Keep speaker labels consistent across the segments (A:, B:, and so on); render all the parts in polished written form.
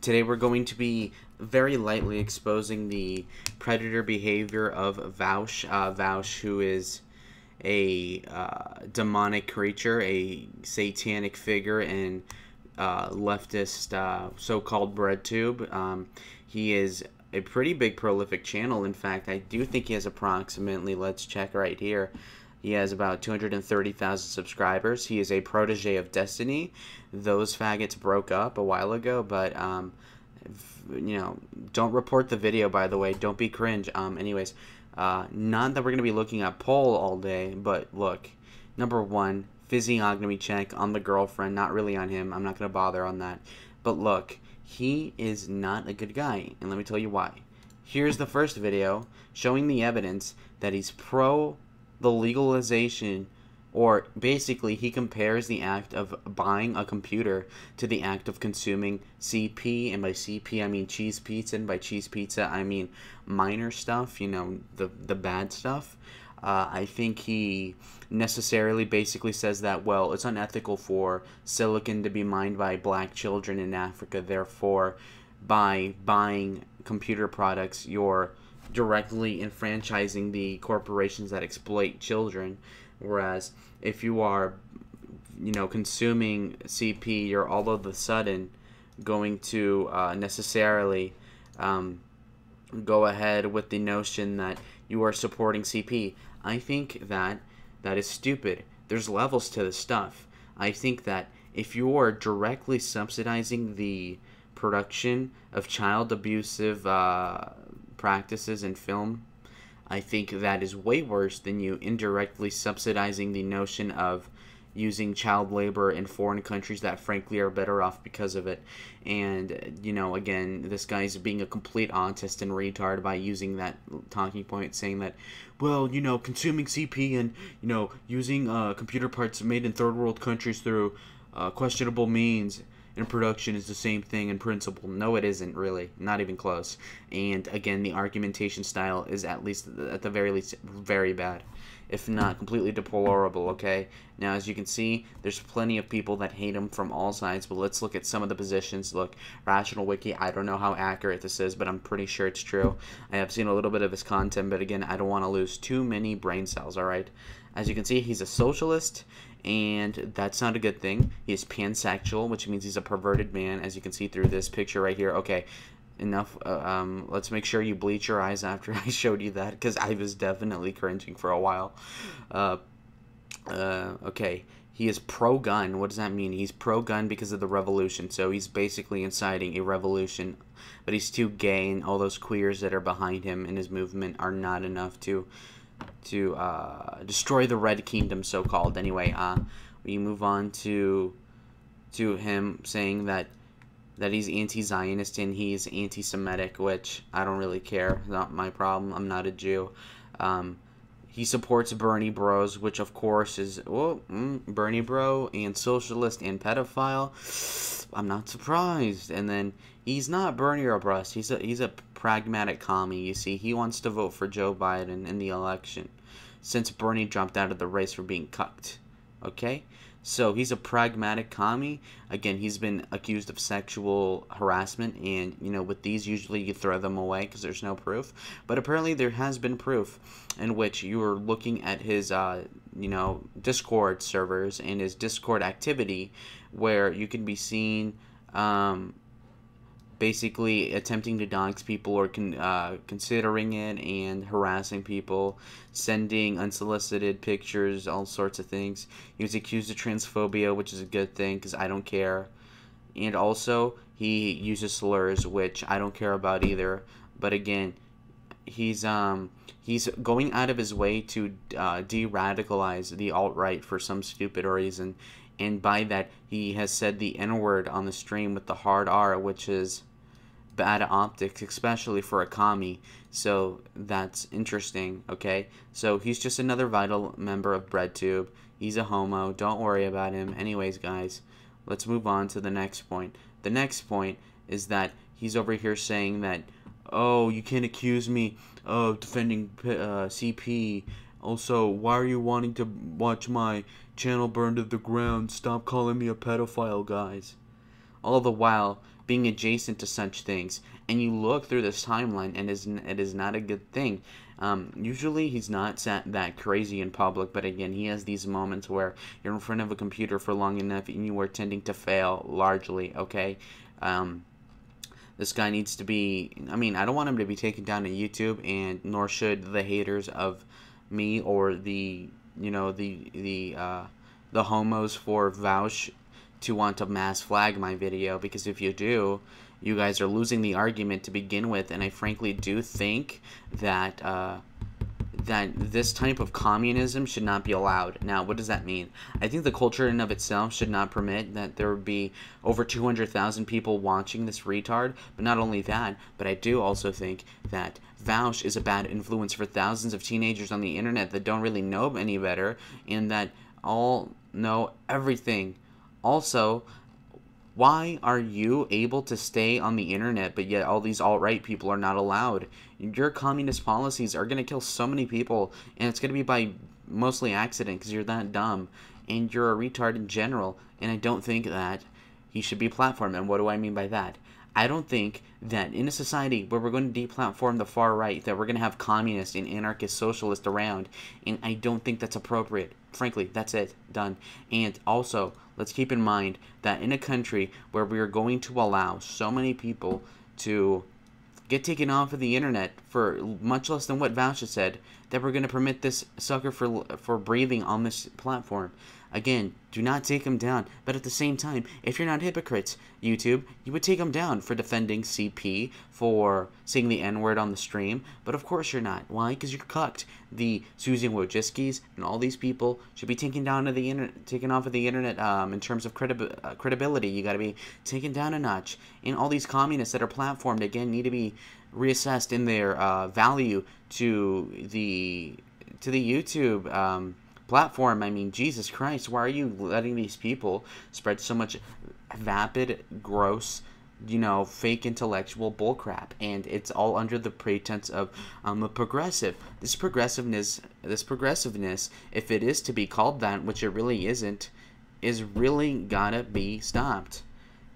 A: Today we're going to be very lightly exposing the predator behavior of Vaush. Vaush, who is a demonic creature, a satanic figure in leftist so-called breadtube. He is a pretty big prolific channel. In fact, I do think he has approximately, let's check right here, he has about 230,000 subscribers. He is a protege of Destiny. Those faggots broke up a while ago, but, you know, don't report the video, by the way. Don't be cringe. Anyways, not that we're going to be looking at poll all day, but look. Number one, physiognomy check on the girlfriend. Not really on him. I'm not going to bother on that. But look, he is not a good guy, and let me tell you why. Here's the first video showing the evidence that he's pro the legalization, or basically he compares the act of buying a computer to the act of consuming CP, and by CP I mean cheese pizza, and by cheese pizza I mean minor stuff, you know, the bad stuff. I think he necessarily basically says that, well, it's unethical for silicon to be mined by black children in Africa, therefore by buying computer products you're directly enfranchising the corporations that exploit children, whereas if you are, you know, consuming CP, you're all of a sudden going to necessarily go ahead with the notion that you are supporting CP. I think that is stupid. There's levels to this stuff. I think that if you are directly subsidizing the production of child abusive practices in film, I think that is way worse than you indirectly subsidizing the notion of using child labor in foreign countries that frankly are better off because of it. And, you know, again, this guy's being a complete autist and retard by using that talking point, saying that, well, you know, consuming CP and, you know, using computer parts made in third world countries through questionable means in production is the same thing in principle. No, it isn't, really. Not even close. And again, the argumentation style is, at least at the very least, very bad, if not completely deplorable. Okay, now as you can see, there's plenty of people that hate him from all sides, but let's look at some of the positions. Look, Rational Wiki, I don't know how accurate this is, but I'm pretty sure it's true. I have seen a little bit of his content, but again, I don't want to lose too many brain cells. Alright, as you can see, he's a socialist, and that's not a good thing. He's pansexual, which means he's a perverted man, as you can see through this picture right here. Okay, enough. Let's make sure you bleach your eyes after I showed you that, because I was definitely cringing for a while. Okay, he is pro-gun. What does that mean? He's pro-gun because of the revolution, so he's basically inciting a revolution, but he's too gay, and all those queers that are behind him in his movement are not enough to destroy the Red Kingdom, so-called. Anyway, we move on to him saying that he's anti-Zionist and he's anti-Semitic, which I don't really care. Not my problem. I'm not a Jew. He supports Bernie Bros, which of course is Bernie Bro and socialist and pedophile. I'm not surprised. And then he's not Bernie or Bros. He's a pragmatic commie. You see, he wants to vote for Joe Biden in the election, since Bernie dropped out of the race for being cucked. Okay? So he's a pragmatic commie. Again, he's been accused of sexual harassment, and, you know, with these, usually you throw them away because there's no proof. But apparently there has been proof in which you are looking at his, you know, Discord servers and his Discord activity, where you can be seen basically attempting to dox people, or considering it, and harassing people, sending unsolicited pictures, all sorts of things. He was accused of transphobia, which is a good thing because I don't care. And also, he uses slurs, which I don't care about either. But again, he's going out of his way to de-radicalize the alt-right for some stupid reason. And by that, he has said the N-word on the stream with the hard R, which is bad optics, especially for a commie. So that's interesting, okay? So he's just another vital member of BreadTube. He's a homo. Don't worry about him. Anyways, guys, let's move on to the next point. The next point is that he's over here saying that, oh, you can't accuse me of defending CP. Also, why are you wanting to watch my channel burn to the ground? Stop calling me a pedophile, guys. All the while, being adjacent to such things. And you look through this timeline, and it is not a good thing. Usually he's not that crazy in public, but again, he has these moments where you're in front of a computer for long enough and you are tending to fail largely, okay? This guy needs to be, I mean, I don't want him to be taken down to YouTube, and nor should the haters of me or the, you know, the homos for Vaush to want to mass flag my video, because if you do, you guys are losing the argument to begin with. And I frankly do think that that this type of communism should not be allowed. Now, what does that mean? I think the culture in and of itself should not permit that there would be over 200,000 people watching this retard. But not only that, but I do also think that Vaush is a bad influence for thousands of teenagers on the internet that don't really know any better, and that all know everything. Also, why are you able to stay on the internet, but yet all these alt-right people are not allowed? Your communist policies are going to kill so many people, and it's going to be by mostly accident because you're that dumb, and you're a retard in general, and I don't think that he should be platformed. And what do I mean by that? I don't think that in a society where we're going to deplatform the far right, that we're going to have communists and anarchist socialists around, and I don't think that's appropriate. Frankly, that's it. Done. And also, let's keep in mind that in a country where we are going to allow so many people to get taken off of the internet for much less than what Vaush has said, that we're going to permit this sucker for breathing on this platform. Again, do not take him down. But at the same time, if you're not hypocrites, YouTube, you would take him down for defending CP, for saying the N-word on the stream. But of course you're not. Why? Because you're cucked. The Susan Wojcicki's and all these people should be taken off of the internet in terms of credibility. You got to be taken down a notch. And all these communists that are platformed, again, need to be reassessed in their value to the YouTube platform. I mean, Jesus Christ, why are you letting these people spread so much vapid, gross, you know, fake intellectual bullcrap? And it's all under the pretense of I'm a progressive. This progressiveness, if it is to be called that, which it really isn't, is really gotta be stopped.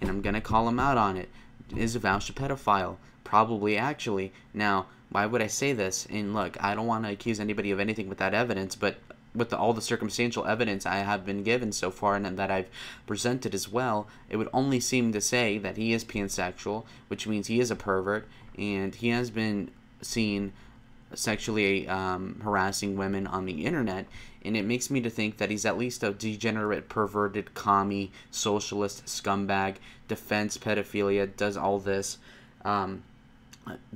A: And I'm gonna call him out on it. Is Vaush a pedophile? Probably, actually. Now, why would I say this? And look, I don't want to accuse anybody of anything without evidence, but with all the circumstantial evidence I have been given so far and that I've presented as well, it would only seem to say that he is pansexual, which means he is a pervert, and he has been seen sexually harassing women on the internet, and it makes me to think that he's at least a degenerate, perverted, commie, socialist, scumbag, defense pedophilia, does all this,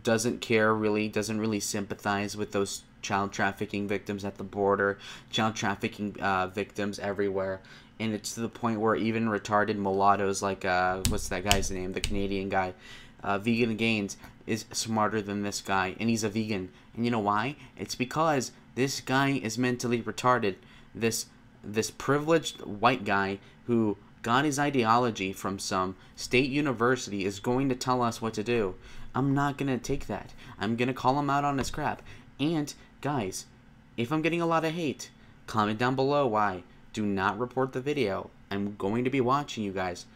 A: doesn't care really, doesn't really sympathize with those child trafficking victims at the border, child trafficking victims everywhere, and it's to the point where even retarded mulattoes like, what's that guy's name, the Canadian guy, Vegan Gaines, is smarter than this guy, and he's a vegan. And you know why? It's because this guy is mentally retarded. This privileged white guy who got his ideology from some state university is going to tell us what to do. I'm not going to take that. I'm going to call him out on his crap. And guys, if I'm getting a lot of hate, comment down below why. Do not report the video. I'm going to be watching you guys.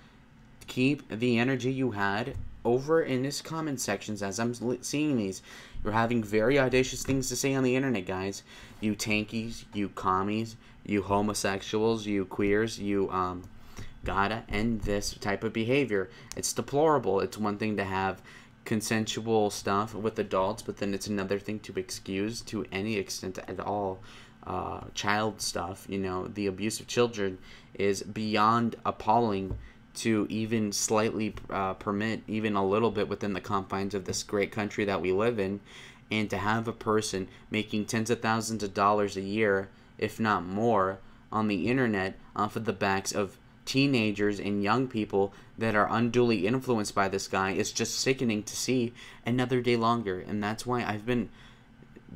A: Keep the energy you had over in this comment sections as I'm seeing these. You're having very audacious things to say on the internet, guys. You tankies, you commies, you homosexuals, you queers, you gotta end this type of behavior. It's deplorable. It's one thing to have consensual stuff with adults, but then it's another thing to excuse to any extent at all child stuff. You know, the abuse of children is beyond appalling to even slightly permit even a little bit within the confines of this great country that we live in. And to have a person making tens of thousands of dollars a year, if not more, on the internet off of the backs of teenagers and young people that are unduly influenced by this guy is just sickening to see another day longer. And that's why I've been,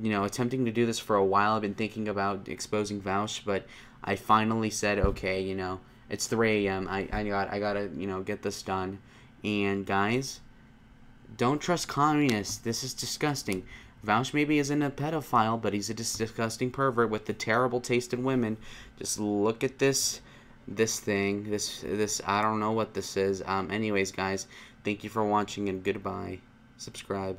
A: you know, attempting to do this for a while. I've been thinking about exposing Vaush, but I finally said, okay, you know, it's 3 a.m. I gotta, you know, get this done. And guys, don't trust communists. This is disgusting. Vaush maybe isn't a pedophile, but he's a disgusting pervert with the terrible taste in women. Just look at this this thing. This I don't know what this is. Anyways, guys, thank you for watching and goodbye. Subscribe.